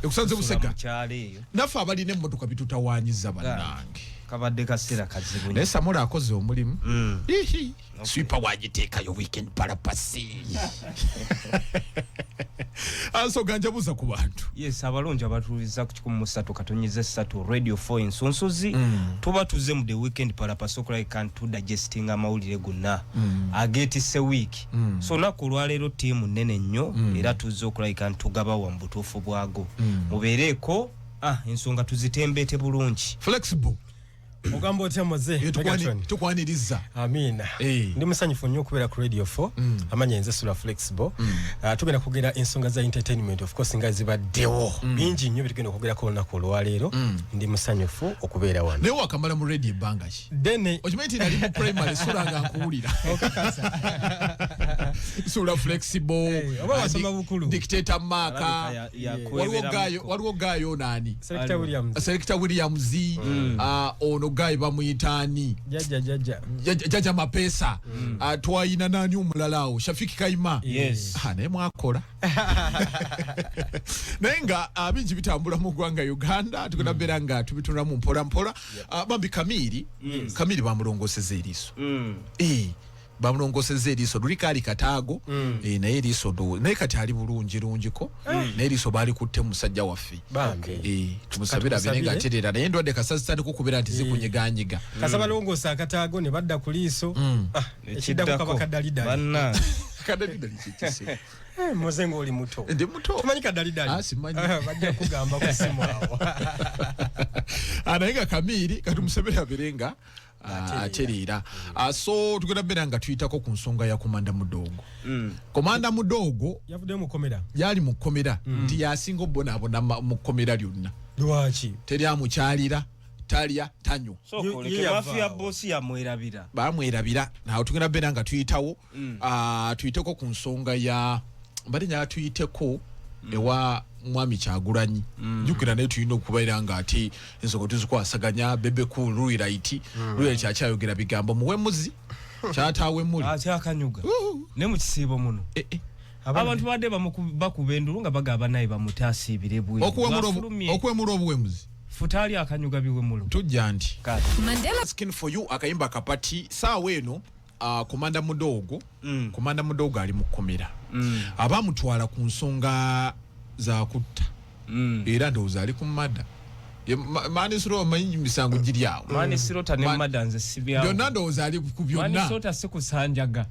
Ekusanze Busega nafe abalina emmotoka bitutawanyiza bannange kabadde kaseera kazibu naye Samora akoze omulimu swipa wagiteekayo weekend parapasi ansonga njabuza ku bantu yes abalungi abatuuliza ku 13 radio 4 ensonsozi tuba tuze mu the weekend parapasi okulai kantu digesting amawulire gonna agetise week so naku lwaleero tiimu nnene nnyo era tuze okulai kantu gaba wa mbutuufu bwago mubeereko ensonga tuzitembeete bulungi flexible Ogambo tyamoze tukwaniriza amina ndi musanyufu nnyo okubeera ku radio 4 amanya nze Sula Flexible tugenda kugenda ensonga za entertainment of course nga zibaddewo bingi nnyo bitugenda okugera ku lunaku olwaleero ndi musanyufu okubeera wano naye wakamala mu radio ebbanga ki dene okimanyi nali mu primary Sula nga nkuwulira Sula Flexible oba wasoma bukulu dictator Maka waliwo gayo nani Selector Williams ono guy bamuyitani jaja mapesa twayina nani omulalawo Shafiki Kaima naye mwakola naye nga bingi bitambula mu ggwanga Uganda tugenda beera nga tubitunda mu mpola mpola bambi Kamiri bamulongoseza eriiso bamulongoseza eriiso lulikali kataago naye eriiso naye kati ali bulungiko naye eriiso baali kutte musajja waffe tumusabira birenga aterera naye ndwadde kasasitani kukubira nti zikunyiganyiga kasaba longosa akataago ne badda ku liiso ekiddako kaba kadalidali banna kadalidali kikise mozengo oli muto ndi muto tumanyi kadalidali simanyi bajja kugamba ku simu awo naye nga Kamiri katumusabira birenga aterera so tugenda bera nga tuyitako ku nsonga ya Komanda Mudogo Komanda Mudogo yavude mu komera yali mu komera ndi yasingo bonabona mu komera lyonna lwaki teri amukyalira talya tanyo so koleke mafia boss ya mwerabira bamwerabira nawo tugenda bera nga tuyitawo tuyiteko ku nsonga ya mbalinya tuyiteko ewa mwami Kyagulanyi jukira ne tuyino kubaira nga ati ensonga tuzikwasaganya bebe ku Ruirite kyachayogera bigambo muwemuzi kyatawe muli kyakanyuga ne mu kisibo muno abantu badde bakubendulu nga bagaba naye bamutaasibire bwe okwemula obuwemuzi futali akanyuga biwemulo tujja nti Mandela Skin for You akayimba kapati saawa eno Komanda Mudogo ali mu komera abamutwala ku nsonga za kutta era ndowooza ali ku mada Manisiro amanyi misango giri awo Manisiro tane mada nze sibyawo byonna ndowooza ali ku byonna Manisiro tasikusanjaga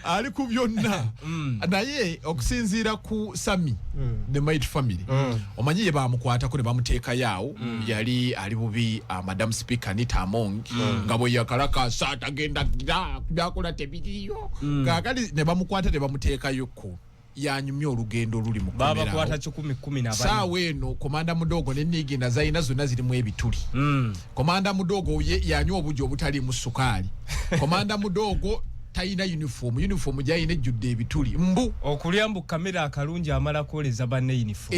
ali ku byonna naye okusinziira ku Sami the Might family omanyi ye bamukwatako ne bamuteeka yawo yali ali bubi Madam Speaker Anita Among nga bwe yakalakasa atagenda byakola tebiriyo kakali ne bamukwata ne bamuteekayo ko yanyumye olugendo luli mu komera baba kwata 10 saawa eno Komanda Mudogo ne Nigina zayina zonna zirimu ebituli Komanda Mudogo yanywa obujo obutali mu sukali Komanda Mudogo tayina uniform jayina ejjudde ebituli mbu okulyambu kamera akalungi amala koleza banne uniform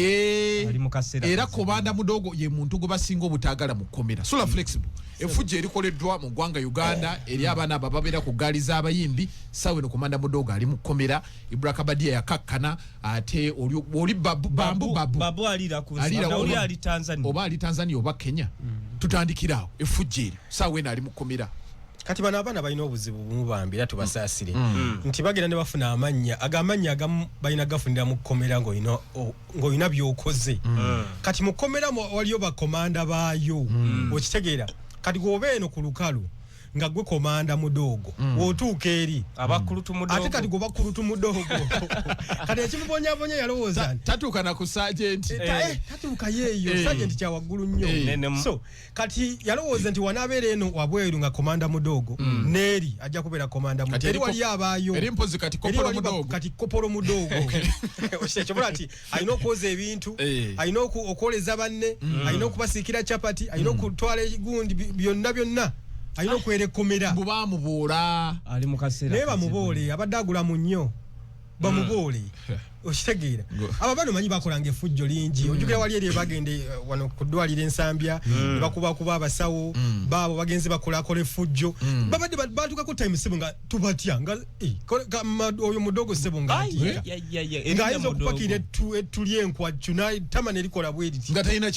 ali mu kaseera era Komanda Mudogo ye muntu gwe basinga obutagala mu komera Sula Flexible efuje erikoleddwa mu ggwanga Uganda eri abaana ababera ku gaali z'abayimbi sawe no Komanda Mudogo ali mu komera Ibrakabadia yakakkana ate oli babu alira ku oli ali Tanzania oba Kenya tutandikirawo efuje sawe eno ali mu komera kati bana abana balina obuzibu bumubambira tubasaasire nti bagenda ne bafuna amanya agamu balina gafunira mu komera ng'olina byokoze kati mu komera waliyo bakomanda baayo okitegeera kati gwoba eno ku lukalu nga gwe Komanda Mudogo wotuuka eri abakulutu Mudogo ate kati goba kulutu Mudogo kati ekimubonyabonya yalowooza tatuuka na ku sergeant tatuuka yeeyo sergeant kya waggulu nnyo so kati yalowooza nti wanaabeera eno wabweru nga Komanda Mudogo neeri ajja kubeera Komanda Mudogo eri wali abaayo eri mpozi kati Kopolo Mudogo ekyobola nti alina okwoza ebintu alina okwoleza banne alina okubasiikira chapati alina okutwala egundi byonna ayino kwere komera bubamubuula ali mu kaseera naye bamuboole abadde agula mu nnyo bamubole okitegeera aba bano manyi bakolanga effujjo lingi ojukira wali eri bagende wano ku ddwaliro ensambya bakuba abasawo baabo bagenze bakolakola effujjo babadde batukako time sebo nga tubatya nga oyo mudogo sebo nga ayinza okupakira etuli enkwacu tama nerikola bweriti nga talina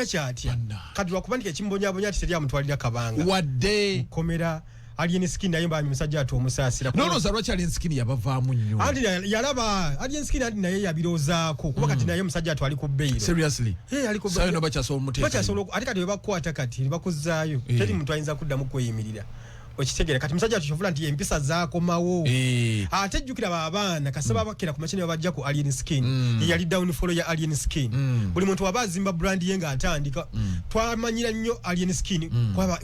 kyatya kati lwakubandika ekimbonyabonya ati teryamutwalira kabanga wadde komera Alien Skin naye bambi musajja atu omusasira no za lwaki Alien Skin yabavaamu nnyo yalaba Alien Skin naye yabirozaako kuba kati naye musajja atu ali ku bbeiro seriously ali ku bbeiro bakyasobola muteeka bakyasobola ati kati webakwata kati bakuzaayo teri muntu ayinza kuddamu kweyimirira okitegera kati musajja tushovula nti empisa zaakomawo ate jjukira abaana kasaba bakera ku machine babajja ku Alien Skin yali down follow ya Alien Skin buli muntu wabazimba brand ye nga atandika twamanyira nnyo Alien Skin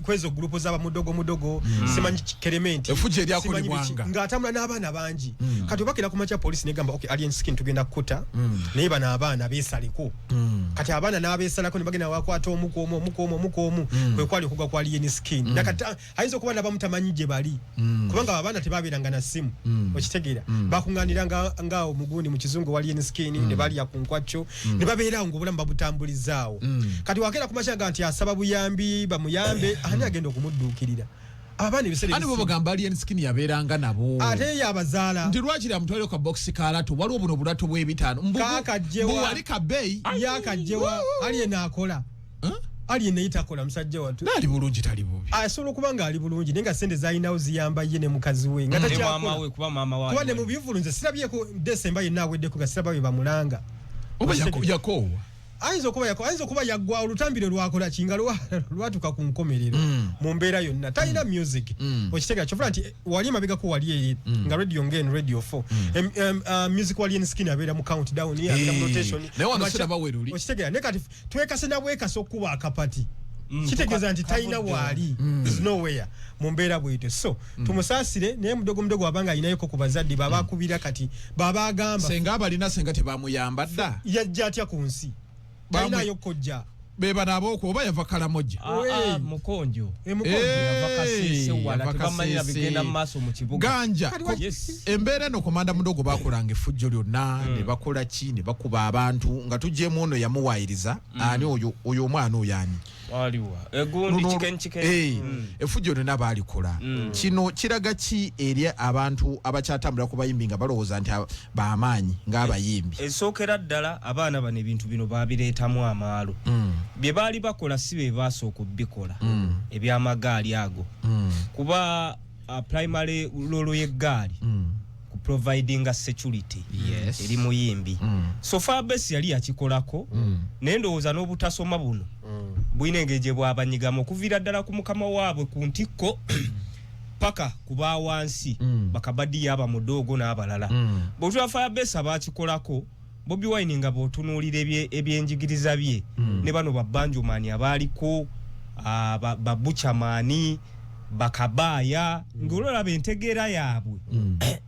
kwezo group zaba mudogo simanyi kerementi efuje lyako libwanga nga atamula n'abaana bangi kati bakera ku macha police ne gamba okay Alien Skin tugenda kukuta naye bana abaana besaliko kati abaana n'abesalako ne bagenda wakwata omukomo kwe kwali kugwa kwa Alien Skin nakati ayinza kuba na tamanyi je bali kubanga abaana tebabeeranga na simu okitegeera bakunganira nga omugundi mu kizungu wali Alien Skin ne bali yakunkwacho ne babeera ngo obulamu babutambulizaawo kati wakera kumashanga nti asaba buyambi bamuyambe ani agenda okumudduukirira abani bisere ani bo bagamba Alien Skin yabeeranga nabo ate yabazaala ndi lwaki ya mutwaliro ka box kalato waliwo buno bulatu bw'ebitaano mbu wali ka bei yakajjewa Alien akola ali neita kola musajja watu nali bulungi tali bubi asolo kubanga ali bulungi nenga sente zainawo ziyamba ye ne mukazi we ngata kya mama we kuba mama wa kuba ne mubivulunze sirabye ko December ye nawe de ko gasiraba be bamulanga oba yakowa ayinza kuba yagwa olutambiro lwakola kinga lwatuka ku nkomerero mu mbeera yonna talina music okitega kyofuna nti wali mabega ko wali eri nga radio ngene radio 4 music wali Skin abeera mu countdown ya abeera mu rotation ne wanasira baweruli okitega ne kati twekase na bwekaso kuba akapati kitegeza nti talina wali is nowhere mu mbeera bwete so tumusasire naye mudogo wabanga ayinayoko ku bazadde baba kubira kati baba agamba senga abalina senga tebamuyamba dda yajja atya ku nsi Baina yokojja beba nabo ko oba yava Kalamoja mukonjo yava kasese wala tubamanya bigenda maso mu kibuga ganja embeera no komanda mudogo bakolanga effujjo lyonna ne bakola ki ne bakuba abantu nga tujjemu ono yamuwayiriza ani oyo omwana oyani waliwa egundi chiken effujjo lyonna baalikola kino kiraga ki eri abantu abakyatambula ku bayimbi nga balowooza nti bamaanyi ng'abayimbi esookera ddala abaana bano ebintu bino babireetamu amaalo bye baali bakola si be baasooka obbikola ebyamagaali ago kuba primary lolo y'eggaali ku providing security eri muyimbi so Fabes yali yakikolako naye ndowooza n'obutasoma buno bwine engeri bwabanyigamu okuviira ddala ku mukama waabwe ku ntikko paka kuba wansi bakabadi yaba mudogo n'abalala bw'otwa Fabes abakikolako Bobby Wine nga botunuulira ebyenjigiriza bye ne bano babbanjumani abaaliko babuchamani bakabaya ngololaba entegeera yaabwe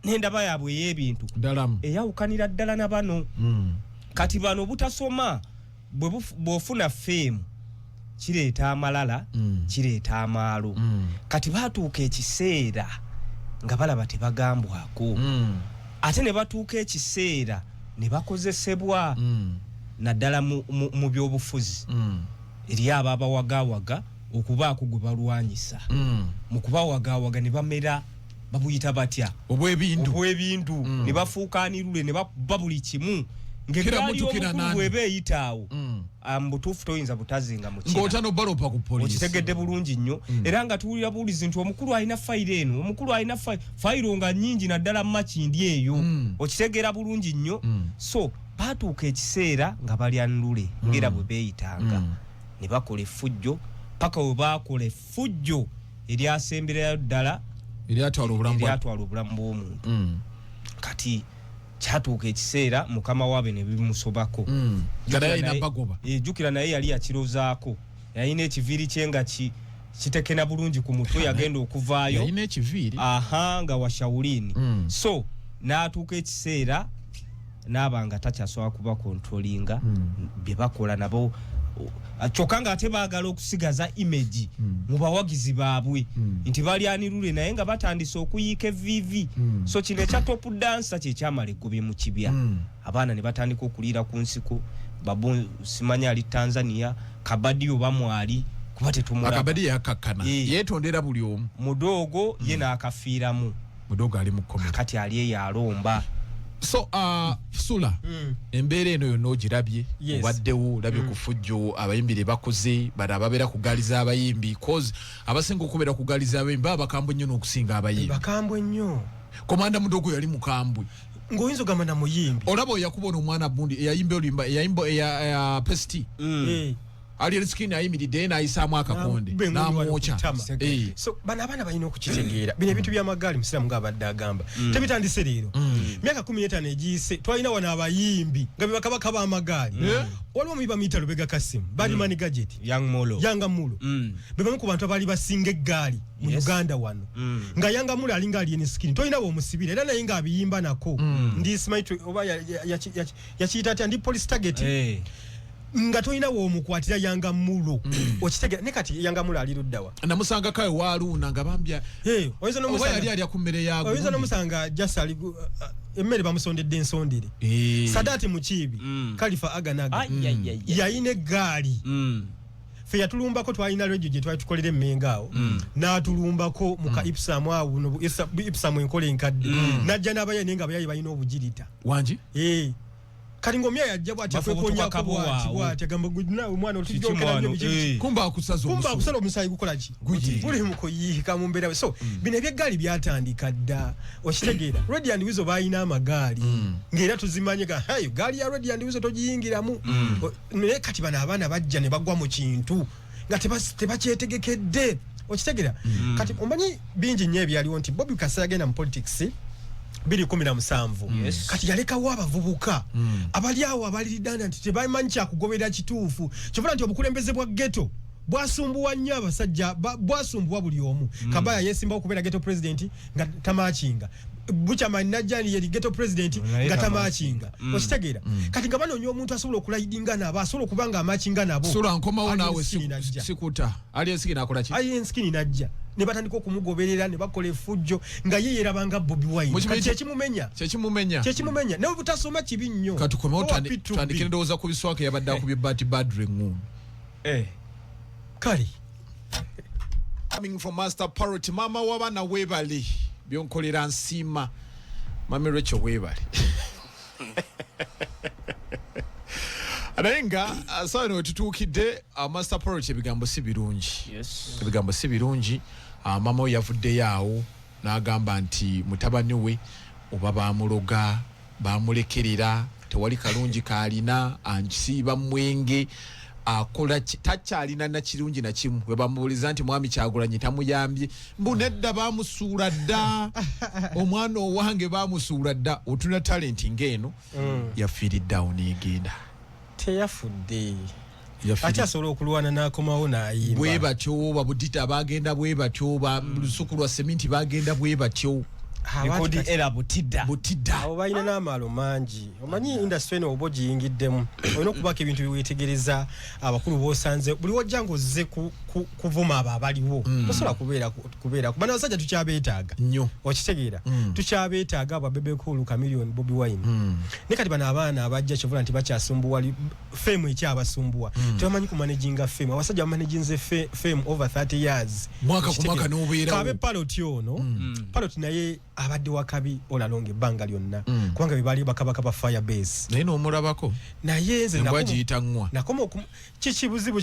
n'endaba yaabwe y'ebintu eyawukanira ddala na bano kati bano butasoma bw'ofuna feemu kireeta amalala kireeta amaalo kati baatuuka ekiseera nga balaba tebagambwako ate ne batuuka ekiseera ne bakozesebwa naddala mu byobufuzi eri ababawagawaga okubaako gwe balwanyisa mu kubawagawaga ne bamera babuyita batya obwebintu ne bafuukanirule ne baba buli kimu ng'egaali omukulu bw'eba eyitaawo butuufu toyinza butazinga mu kina ng'otano balopa ku poliisi okitegedde bulungi nnyo era nga tuwulira buwulizi nti omukulu alina fayiro eno omukulu alina fayiro nga nnyingi naddala makindi eyo okitegeera bulungi nnyo so baatuuka ekiseera nga balya nlule ng'era bwe beeyitanga ne bakola effujjo paka we baakola effujjo eryasemberayo ddala eryatwala obulamu bw'omuntu kati kyatuuka ekiseera mukama waabe ne bimusobako jjukira naye yali yakirozaako yalina ekiviiri kye nga kitekena bulungi ku mutwe yagenda okuvaayo nga washawulini so n'atuuka ekiseera n'aba nga takyasobola kuba kontrolinga bye bakola nabo chokanga ate baagala okusigaza image mu bawagizi baabwe nti bali anirule naye nga batandise okuyiika evivi so kino ekya top dancer kye kyamala eggobye mu kibya abaana ne batandika okuliira ku nsiko babu simanya ali Tanzania kabadi oba mwali kuba tetumulaba akabadi yakakana yetondera buli omu mudogo ye n'akafiiramu mudogo ali mu komedi kati ali yalomba so Sula embeera eno yonna ogirabye obaddewo labye ku fujjo abayimbire bakoze bada ababera kugaliza abayimbi cause abasinga okubeera kugaliza abayimbi bakambwe nnyo n'okusinga abayimbi bakambwe nnyo komanda mudogo yali mukambwe ngoyinzo gamana muyimbi olabo yakubona omwana bundi yayimbe olimba yayimbo ya pesti ali skin ayimiridde n'ayisaamu akakonde n'amwocha so bana abana balina okukitegeera bino ebintu by'amagaali musiramu ng'abadde agamba tebitandise leero myaka 15 egiyise twalina wano abayimbi nga be bakabaka b'amagaali waliwo omuyiba muyita Lubega Kasimu bali mani gadget Yanga Mulo be bamu ku bantu abaali basinga eggaali mu Uganda wano nga Yanga Mulo alinga ali ne skin twalina omusibira era naye nga abiyimba nako ndi smite oba yakiyita ati ndi police target nga toyina wo mukwatira Yanga Mulo okitegera ne kati Yanga Mulo ali luddawa namusanga kawe waluna nga bambya oyizo no musanga yali akumere yago oyizo no musanga jasali emmere bamusondedde ensondere Sadati Mukibi Khalifa Aganaga yayine gaali fe yatulumbako twalina radio gye twali tukolera emmengaawo n'atulumbako muka Ipsam awo no Ipsam enkole enkadde najja n'abayane nga bayayi balina obujirita wanji kali ngomya yajja bwati afekonya bwati agamba gudna omwana otijokera nnyo biki kumba akusala omusayi gukola ki buli mukoyika mu mbeera so bino ebyegaali byatandika dda okitegeera Red and Wizo bayina amagaali ng'era tuzimanye ga hayo gaali ya Red and Wizo togiyingiramu naye kati bana abaana bajja ne bagwa mu kintu nga tebakyetegekedde okitegeera kati omanyi bingi nnyo ebyaliwo nti Bobby Kasaya agenda mu politics 2017 kati yalekawo abavubuka abali awo abalidana nti tebamanyi kyakugobera kituufu kyovula nti obukulembeze bwa ghetto bwasumbuwa nnyo abasajja bwasumbuwa buli omu Kabaya yesimba okubeera ghetto president nga tamachinga Buchaman Najani yeri ghetto president nga tamachinga okitegeera kati nga banoonya omuntu asobola okulaidinga nabo asobola okubanga amachinga nabo Sula nkomawo naawe sikuta ali ensikini akola ki ali ensikini najja ne batandika okumugoberera ne bakola effujjo nga ye yerabanga Bobi Wine kati kyekimumenya nawe butasoma kibi nnyo kati komawo tandikira ndowooza ku biswaka yabadde akubye Bati Badre ng'omu kali coming from Master Parrot mama wabana webale byonkolera nsima mami Rachel webale Anayenga asano wetutukidde Master Parrot ebigambo si birungi ebigambo si birungi mama yavudde yaawo n'agamba nti mutabani we oba bamuloga bamulekerera tewali kalungi kalina ansiiba mwenge akola takyalina na kirungi na kimu we bamubuliza nti mwami Kyagulanyi tamuyambye mbunedda bamusuula dda omwana owange bamusuula dda otuna talent ngeno yafiiridde awo n'egenda teyafudde akyasobola okulwana n'akomawo n'ayimba bwe batyo babudita bagenda bwe batyo lusuku lwa seminti bagenda bwe batyo Ekodi era butidda abo balina n'amaalo mangi omanyi industry eno oba ogiyingiddemu olina okubaka ebintu biwetegereza abakulu b'osanze buli wajja ng'ozze kuvuma abo abaliwo tosobola kubeera bano abasajja tukyabeetaaga nnyo okitegeera tukyabeetaaga abo Bebekulu Chameleone Bobi Wine ne kati bano abaana abajja kyovula nti bakyasumbuwa fame ekyabasumbuwa tebamanyi kumanaginga fame abasajja bamanaginze fame over 30 years mwaka ku mwaka n'obeerawo kabe Parrot ono Parrot naye abadde wakabi olalonga ebbanga lyonna kubanga bibali bakabaka ba Firebase naye n'omulabako naye nze nagiyita ngwa nakoma kikibuzibu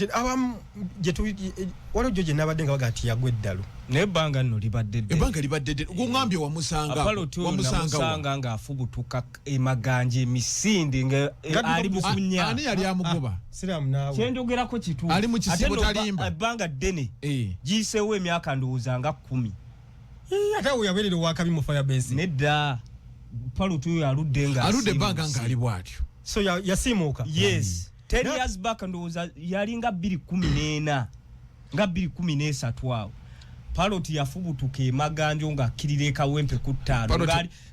waliwo gye nabadde nga baga nti yagwa eddalu n'ebbanga nno libadde gungambye wamusanga ng'afubutuka emaganja emisinde nga ali bukunya ani yali amugoba siramu naawe kyenjogerako kituufu ali mu kisibo talimba ebbanga ddene giyiseewo emyaka ndowooza nga 10 ate awo yabeerera owakabi mu Firebase nedda Parrot oyo aludde ebbanga ng'ali bw'atyo so yasiimuuka 10 years back ndowooza yali nga 2014 nga 2013 awo Parrot yafubutuka emaganjo ng'akkirira ekawempe ku ttaano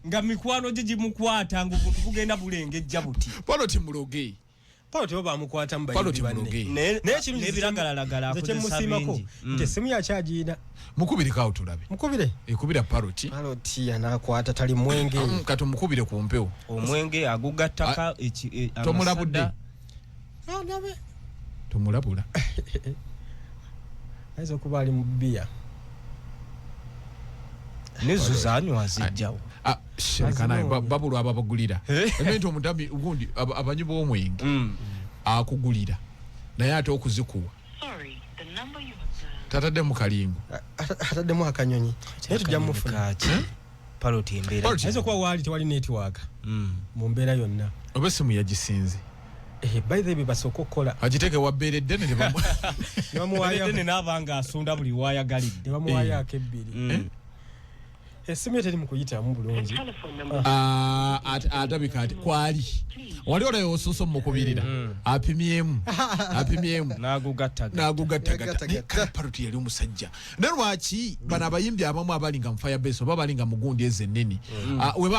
nga mikwano gye gimukwata ng'obuntu bugenda bulengejja buti Parrot muloge Paroti baba amukwata mu Paroti banne. muloge. Naye kintu n'ebiragalagala akozesa bingi. Nte simu yakyagina. Mukubire kawo tulabe. Mukubire. Ekubira Paroti. Paroti anakwata tali mwenge. Kato mukubire ku mpewo. Omwenge agugattaka tomulabudde. Ndabe. Tomulabula. Aizo kuba ali mu bia. Nezo zanywa zijjawo. Shirikana babulu ababagulira. Ebintu omutambi ugundi abanyi b'omwenge. Akugulira. Naye ate okuzikuwa. Tatadde mu kalingo. Atadde mu akanyonyi. Naye tujja mufuna. Paroti embeera. Aizo kuba wali tewali network. Mu mbeera yonna. Oba simu yagisinze. By the way basoko kola. Agiteke wabbeeredde ne bamu. Bamuwaya ne nabanga asunda buli wayagalidde. Bamuwaya ak'ebbiri. Esimu yete mu kuyita mu bulungi. Atabika ati kwali. Wali olayo osuso mukubirira. Apimyemu. Nagugattaga. Paroti yali omusajja. Ne lwaki bana abayimbi abamu abalinga mu Firebase oba balinga mu gundi ezenneni. We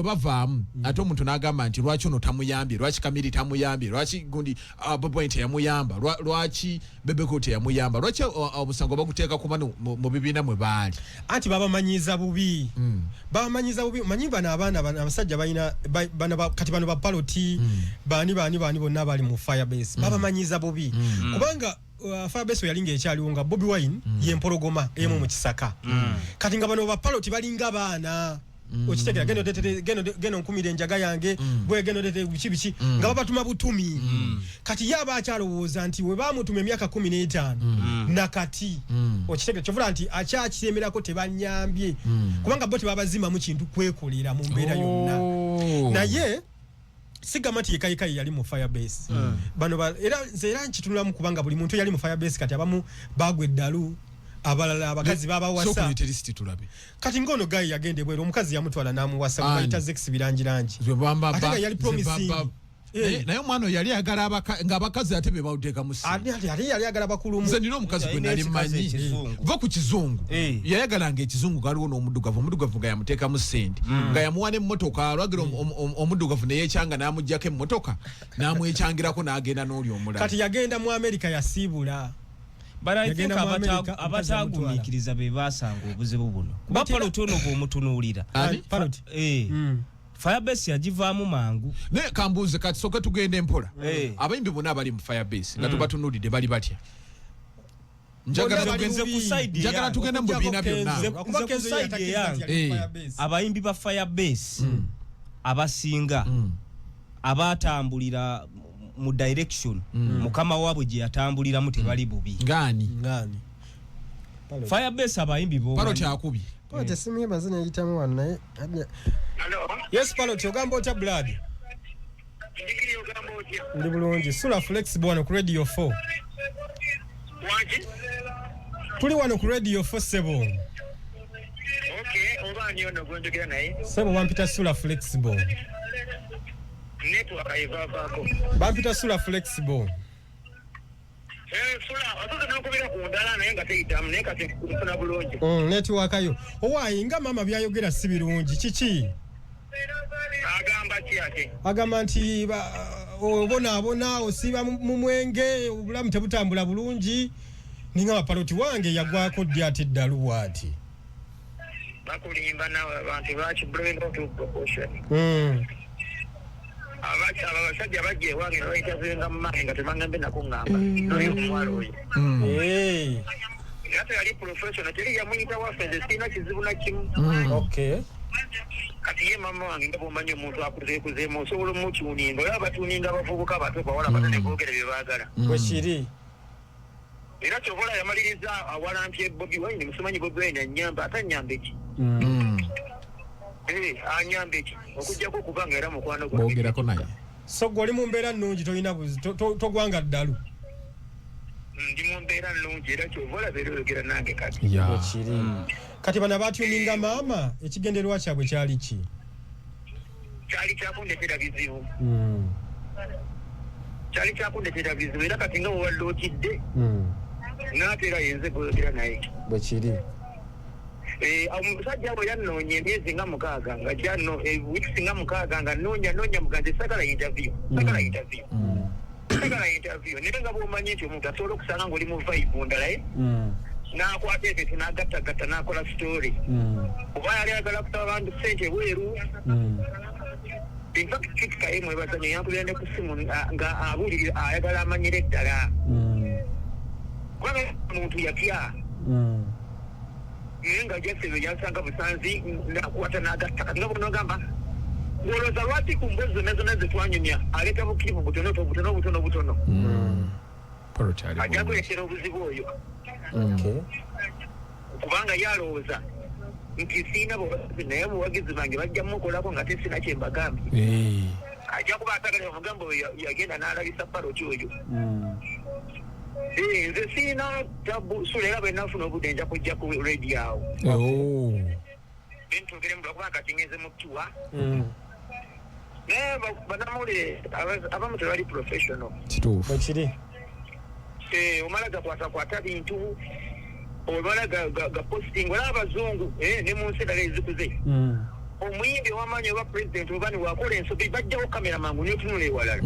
bavaamu ate omuntu n'agamba nti lwaki ono tamuyambye, lwaki Kamiri tamuyambye, lwaki gundi Boboint yamuyamba, lwaki Bebekoti yamuyamba, lwaki obusango baguteeka ku bano mu bibiina mwe baali. Anti babamanyiza bubi. Babamanyiza bubi. Manyi bana abaana abasajja balina kati bano ba Paroti bani bonna bali mu Firebase. Babamanyiza bubi. Kubanga Firebase yalinga ekyaliwo nga Bobi Wine yempologoma emu mu kisaka. Kati nga bano ba Paroti balinga baana. Okitegera geno nkumire enjaga yange bwe geno dete bichi nga babatuma butumi. Kati yaba akyalowooza nti we bamutuma emyaka 15 nakati okitegera kyovula nti akyakiremerako tebanyambye kubanga bo tebabazima mu kintu kwekolera mu mbeera yonna. Naye sigamati yekayikayi yali mu Firebase. Bano era nkitunulamu kubanga buli muntu yali mu Firebase kati abamu bagwe eddalu. Abalala abakazi baba wasa. So ku list tulabe. Kati ngono gayi yagende bwero omukazi yamutwala namu wasa bayita Zex birangirangi. Ate yali promising. Naye omwana yali agala nga abakazi ate be bawuteka musi. Yali agala bakulu mu. Nze nino omukazi gwe nali manyi. Va ku kizungu. Yayagalanga ekizungu galiwo n'omuddugavu nga yamuteeka mu sente. Nga yamuwa n'emmotoka alwagira omuddugavu ne yeekyanga n'amuggyako emmotoka n'amwekyangirako n'agenda n'oli omulala. Kati yagenda mu Amerika yasiibula. Abatagumiikiriza be basanga obuzibu buno. Kuba Paroti ono bw'omutunuulira. Firebase yagivaamu mangu. Ne kambuuze kati soka tugende mpola. Abayimbi bonna abali mu Firebase nga tubatunuulidde bali batya. Njagala tugende mu bibiina byonna. Abayimbi ba Firebase abasinga abatambulira mu direction mukama wabwe gye yatambuliramu tebali bubi. Ngani. Firebase abayimbi bo. Paroti akubi. Paroti simu bazina yitamu wana naye. Hello. Yes Paroti ogamba otya blood. Ndikiri ogamba otya. Ndi bulungi. Sula Flexible wano ku Radio 4. Wanji? Tuli wano ku Radio 4 Sebo. Okay, obani ono gondogera naye. Sebo wampita Sula Flexible. Network ayivavako. Bampita Sula Flexible. Sula, atuze nakubira ku ndala naye nga teyitamu naye kati kufuna bulungi. Network ayo. Owaayi nga mama byayogera si birungi kiki? Agamba ki ate? Agamba nti obona osiba mu mwenge obulamu tebutambula bulungi ninga Paroti wange yagwako ddi ate ddalu bw'ati. Bakulimba nawe abantu bakibulwenga otuproportion. Abasajja bajja ewange ne bayitazenga mu maayi nga tebaŋŋambe nakuŋŋamba noli omuwala oyo. Ate yali professional teri yamuyita waffe nze sirina kizibu na kimu. Kati ye mama wange nga bw'omanyi omuntu akuzeekuzeemu osobola omutuuninga oyo abatuuninga abavubuka abato bawala banene boogere bye baagala. Bwe kiri. Era kyobola yamaliriza awalampye Bobi Wine musomanyi Bobi Wine annyamba ate annyamba eki. Anyambe ki okujjako okubanga era mukwano gwa boogerako naye. So gwoli mu mbeera nnungi tolina buzi togwanga ddalu. Ndi mu mbeera nnungi era kyobola beerogera nange kati. Kati bano abaatuninga maama ekigendererwa kyabwe kyali ki? Kyali kyakundetera bizibu. Kyali kyakundetera bizibu era kati nga wewadde okidde n'ate era yenze boogera naye. Bwe kiri. Omusajja bwe yannoonya emyezi nga 6 nga kyano weeks nga 6 nga noonya muganze sagala interview. oyagala interview naye nga bw'omanyi nti omuntu asobola okusanga ng'oli mu vibe ndala n'akwata ebintu n'agattagatta n'akola story oba yali ayagala kusaba abantu ssente bweru infact kitikaye mwebaza nyo yankubira ne ku simu nga abuulirira ayagala amanyire eddala kubanga omuntu yatya naye nga jasebe yasanga busanzi n'akwata n'agatta kati nga bonogamba ng'olowooza lwaki ku mbozi zonna zonna zetwanyumya aleeta bukirimu butono ajja kuleetera obuzibu oyo kubanga yalowooza nti siina buwagizi naye buwagizi bange bajja mukolako nga tesina kye mbagambye ajja kuba atagala omugambo yagenda n'alabisa paloti oyo nze siina tabusula era bwe nafuna obudde nja kujja ku radio awo bentugere mula kubanga kati ngenze mu tuwa naye banamawulire abamu tebali professional kituufu omala gakwatakwata bintu omala gaposting olaba abazungu ne mu nsi endala ezikuze omuyimbi owamanyi oba president oba niwakola ensobi bajjawo kamera mangu netunula ewalala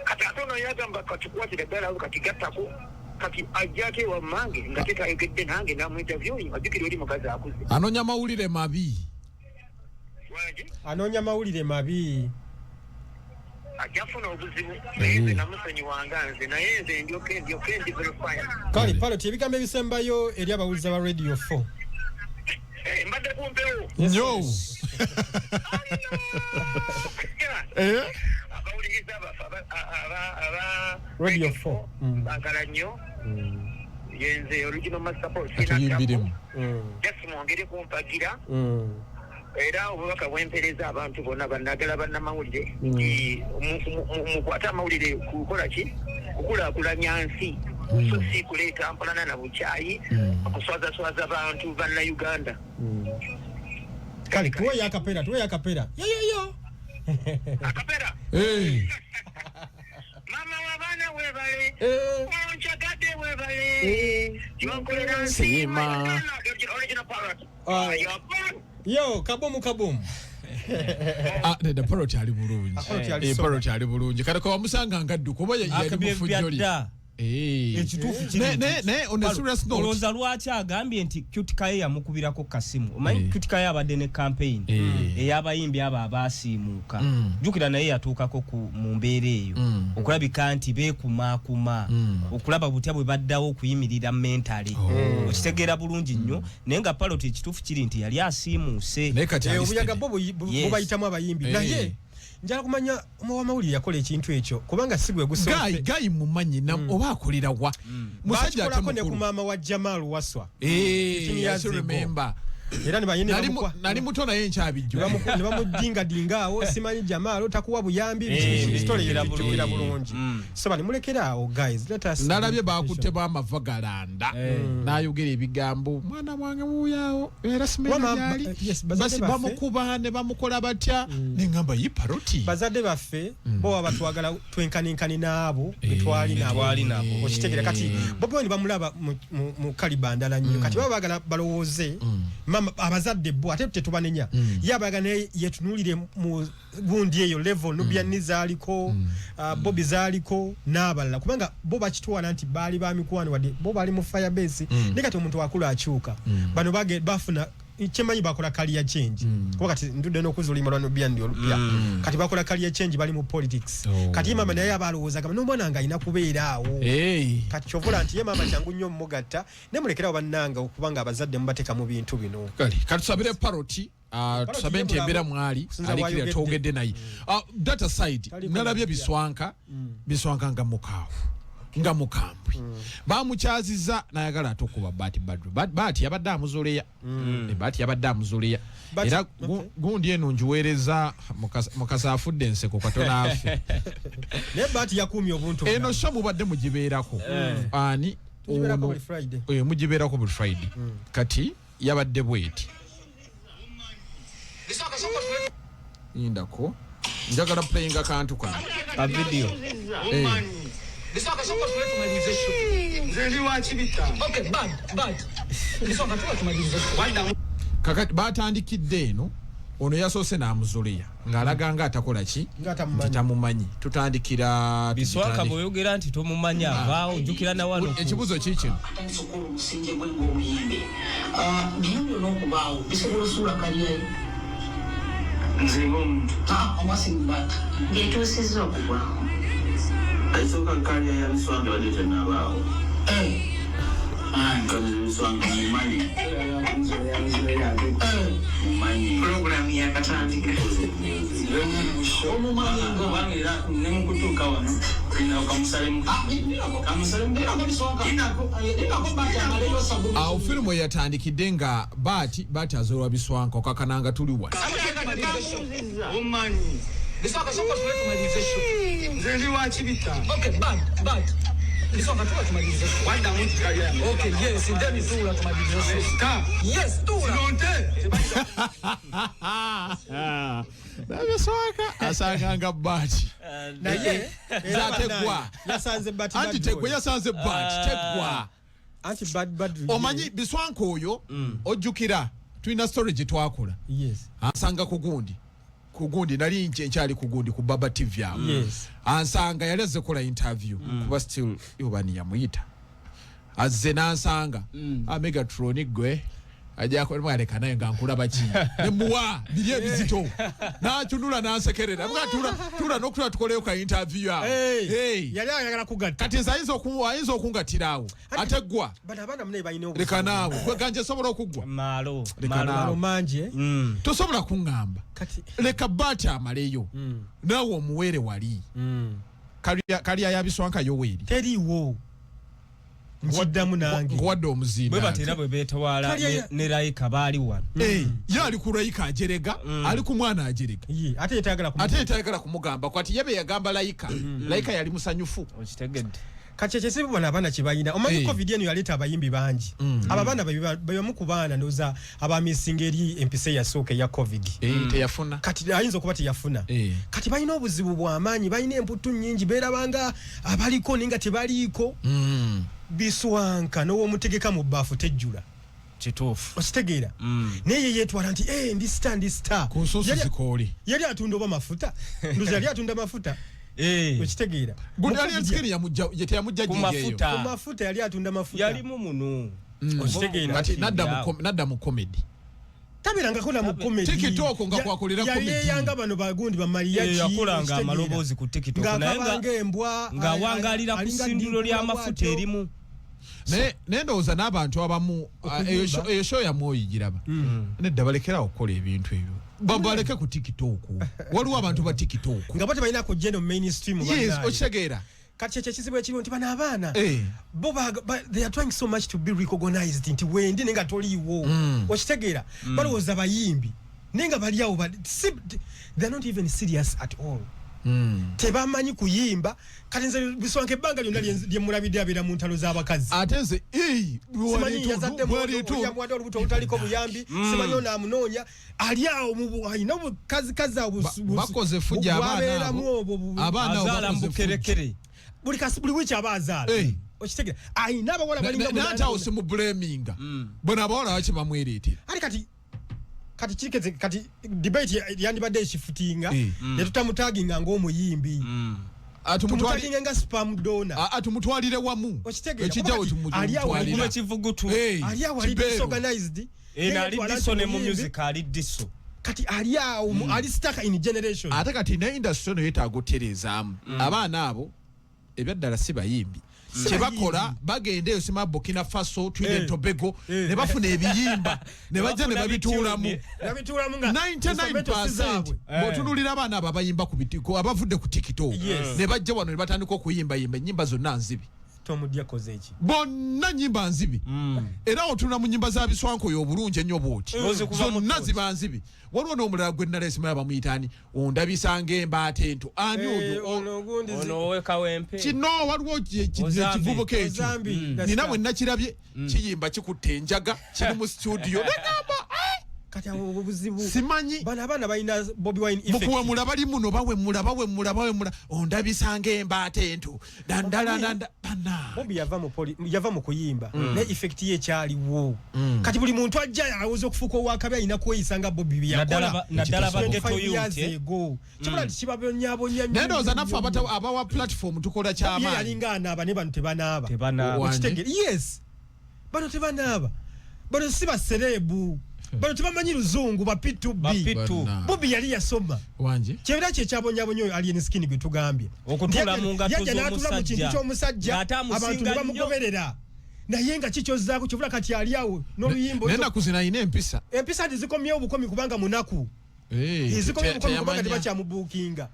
kati ate ono yagamba katukwatira ddala kati gattako kati ajjako ewammange nga tetayogedde nange namuinterviewing ajjukire oli mukazi akuze anoonya mawulire mabi ajafuna obuzibu naye nze namusonyiwanga nze naye nze ndyoke ndi verifya kale paloti ebigambo ebisembayo eri abawuliza ba radio 4 mbadde kumpewo nyo abawuliriza aba radio 4 baagala nnyo yenze original master post atuyimbiremu just mwongere kumpagira era obubaka bwempereza abantu bonna bannagala bannamawulire mukwate amawulire kukola ki kukulaakulanya nsi so si kuleeta mpolana na bukyayi okuswazaswaza abantu bannayuganda kale tuweyo akapera yoyoyo akapera mama w'abaana webale onchagadde webale yonkolera Sima. original parrot yo kabomu the parrot ali bulungi parrot ali bulungi kale ko wamusanga ngadduko oba yali mufujjoli ekituufu ne on a serious note olowooza lwaki agambye nti Cutikaye yamukubirako kasimu omanyi Cutikaye abadde ne campaign ey'abayimbi abo abaasiimuuka jjukira naye yatuukako mu mbeera eyo okulabika nti beekumaakuma okulaba butya bwe baddawo okuyimirira mentally okitegeera bulungi nnyo naye nga paloti ekituufu kiri nti yali asiimuuse obuyaga bwo bubayitamu abayimbi naye njala kumanya omawulire yakola ekintu ekyo kubanga si gwe gusofe gayi mumanyi oba akolera wa musajja atemukulu ne ku maama wa Jamal Waswa remember era nibayine nali muto naye nkyabijjula ne bamudinga awo simanyi Jamal takuwa buyambi story era bulungi so bali mulekera awo guys let us nalabye bakutte bamava galanda nayogera ebigambo mwana wange muyawo era simanyi basi bamukuba ne bamukola batya nengamba yi paroti bazadde baffe bo abatwagala twenkaninkani naabo betwali nabo okitegera kati bobo ni bamulaba mu kalibandala nnyo kati baba bagala balowooze abazadde bo ate tetubanenya yabaga ne yetunulire mu gundi eyo level Nubia Nizaliko Bobby Zaliko n'abalala kubanga bo bakitwala nti bali ba mikwano wadde bo bali mu firebase nekati omuntu akula akyuka bano bafuna chemanyi bakola career change kuba kati ndudde n'okuzulima lwa Nubia ndi olupya kati bakola career change bali mu politics kati mama naye abalowooza gamba n'omwana nga alina kubeera awo kati kyovola nti ye mama kyangu nnyo mugatta ne mulekerawo bannanga okubanga abazadde mubateeka mu bintu bino kati tusabire paroti tusabe nti embeera mwali alikira twogedde naye data side nalabye biswanka nga mukaawu nga mukambwe bamukyaziza nayagala atokuba bati yabadde amuzuleya era gundi eno njiweereza mukasa afudde enseko katona afe naye bati yakuumya obuntu eno sho mubadde mugibeerako ani mugibeerako buli Friday kati yabadde bweti indako njagala playinga kantu kano a video Bisoka soko tuwe tumalize show. Nzeli wa chibita. Okay, bad. Bisoka tuwe tumalize show. Kakati batandikidde eno ono yasoose n'amuzuliya ng'alaga nga atakola ki tamumanyi tutandikira Biswaka bw'oyogera nti tomumanyi avaawo ojjukira na wano ekibuzo kikino atandisokoola omusinge gwe ng'obuyimbi naye byonna okubaawo bisobola osuula kalyayo nze ng'omuntu omwasimbata ng'etuusizza okugwawo ayisooka kalya ya Biswanga badde tennabaawo Biswanga mumanyi mumanyi puroguramu yakatandika omumanyi ng'obangira ne mu kutuuka wano awo firimu eyatandikidde nga baati azoolwa Biswanka okakananga tuli wano omanyi Biswanga soko tumalize show nze ndi wa Kibita okay but Biswanga tumalize show wanda muntu kalya okay yes ndeni tula tumalize show stop yes tula nonte Biswanga asanganga baati naye zategwa yasanze bati anti tegwa yasanze baati tegwa anti bad omanyi Biswanka oyo ojjukira tulina storage twakola yes asanga kugundi nali nkyali kugundi ku Baba TV awo ansanga yaleze kola interview kuba still yobani yamuyita azze nansanga Megatron gwe ajja ko mwaleka naye ngankulaba ki nemuwa bili ebizito natunula nansekerera tula nokutula tukoleyo ka interview awo yali ayagala kugatta kati ayinza okungatirawo ate gwa bana abana mune balina obuzibu leka naawe gwe ganje sobola okugwa malo manje tosobola kuŋŋamba kati leka baati amaleyo naawe omuweere wali kalya ya Biswanka Yoweri teriiwo njiddamu nange ngwadde omuzinda bwe batera bwe beetawala ne Laika baali wano ye ali ku Laika ajerega ali ku mwana ajerega ate yetayagala kumugamba kwati yabe yagamba Laika yali musanyufu okitegedde kati kyesibu bana abana kibayina omanyi covid eno yaleeta abayimbi bangi ababana babamu ku baana ndoza abamisinga eri empisa yasooka ya covid teyafuna kati ayinza okuba teyafuna kati balina obuzibu bw'amaanyi balina emputu nnyingi beerabanga abaliko ninga tebaliiko Biswanka n'ow'omutegeka mu bbaafu tejjula kituufu okitegeera naye yeetwala nti ndi star ku nsusu zikooli yali atunda oba mafuta ndoza yali atunda mafuta okitegeera yamujja ku mafuta yali atunda mafuta yalimu muno okitegeera kati nadda mu comedy taberangako na mu comedy TikTok nga kwakolera comedy yayeyanga bano bagundi bamaliya yakolanga amaloboozi ku TikTok naye nga wangalira ku ssindulo ly'amafuta erimu naye ndowooza n'abantu abamu eyo show yamwoyigiraba nedda balekerawo okukola ebintu ebyo babaleke ku TikTok waliwo abantu ba TikTok nga bate balina kujja no mainstream okitegeera kati ekizibu ekiriwo nti bano abaana bo they are trying so much to be recognized nti wendi nenga toliiwo okitegeera balowooza bayimbi nenga bali awo they are not even serious at all tebamanyi kuyimba kati nze Biswanka ebbanga lyonna lyemulabidde abeera mu ntalo z'abakazi ate nze simanyi yazaddemu yamuwadde olubuto olutaliko buyambi simanyi ono amunoonya ali awo alina obukazikazi bakoze fuja abaana mu bukerekere buli wiki aba azaala okitegeera ayina abawala balinga awo simubulaminga bona abawala baki bamwereetera ali kati kikeze kati debate yandibadde ekifutinga netutamutaginga ng'omuyimbi tumutaginga nga spam donor tumutwalire wamu ekijjawo tumutwalire ekivugutu ali awo ali disorganized ali diso ne mu music ali diso kati ali awo ali stuck in generation ate kati ne industry no yetaaga otereezaamu abaana abo ebyaddala si bayimbi kyebakola bagenda eyo sima Burkina Faso Trinidad Tobago ne bafuna ebiyimba ne bajja ne babituulamu 99% bw'otunulira abaana abo abayimba ku bitiko abavudde ku TikTok ne bajja wano ne batandika okuyimbayimba ennyimba zonna nzibi bonna nnyimba nzibi era otuna mu nnyimba za Biswanka oyo obulungi ennyo bwoti zonna ziba nzibi waliwo n'omulala gwe nalesimayo bamuyitaani ondabisanga embaata ento ani kino waliwo ekivubuka ekyo nina bwe nakirabye kiyimba kikutte enjaga kiri mu studio negamba kati obuzibu simanyi bana abana balina Bobby Wine effect mukuwa mulabali muno bawe mulaba ondabisanga embate ento dandala bana Bobby yava mu kuyimba ne effect ye kyaliwo kati buli muntu ajja awuza okufuka owakabi alina kweyisanga Bobby byakola naddala bageto youth kibula kibabonyabonya nendoza nafu abawa platform tukola kyama yalinga anaaba ne bano tebanaaba yes bano tebanaaba bano si baserebu bano tebamanyi luzungu ba P2B Bobby yali yasoma wanje kyebera kye kyabonyabonyo oyo alien skin gwe tugambye okutula mu ngato z'omusajja abantu bamugoberera naye nga kikyozaako kivula kati ali awo n'oluyimbo nenda kuzina ine empisa ndizikomyewo obukomi kubanga munaku zikomyewo obukomi kubanga tebakyamubuukinga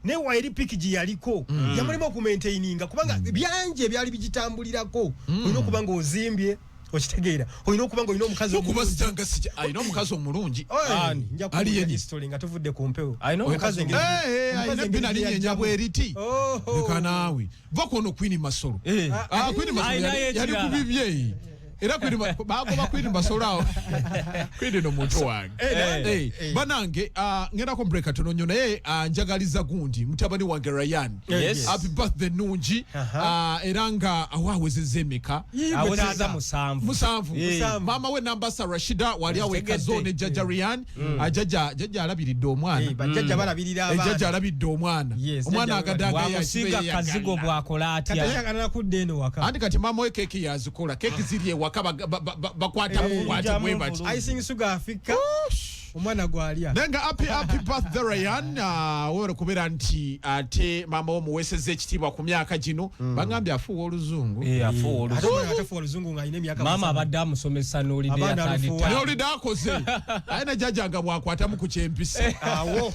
ne wairi pikiji yaliko yamulema okumaintaininga kubanga byanje byali bigitambulirako olina okubanga ozimbye okitegeera olina okubanga olina omukazi alina omukazi omulungi ali history nga tuvudde ku mpewo omukazi bina linyenya bweriti ekanaawe vakono Queen Masoro Queen Masoro yali kubibye era bagoba Queen Masoro awo Queen no muntu wange banange ngenda ko break atono nyo naye njagaliza gundi mutabani wange Ryan happy birthday nungi era nga awawezeze emeka awezeza musanvu mama we Nambasa Rashida wali awe kazone Jaja Ryan jaja alabiridde omwana bajja balabirira abana jaja alabidde omwana agadanga yamusiga kazigo bwakola atya katayagala kudde eno waka andi kati mama we keke yazikola keke ziri ewaka bakwata mukwata mwebati icing sugar Africa omwana gwalya nenga happy birthday Ryan wewe kubera nti ate mama wo muweseze ekitibwa ku myaka gino bangambye afuwa oluzungu afuwa oluzungu nga ine myaka mama abadde amusomesa n'olidde akoze ayina jajanga bwakwata mu ku kyempisi awo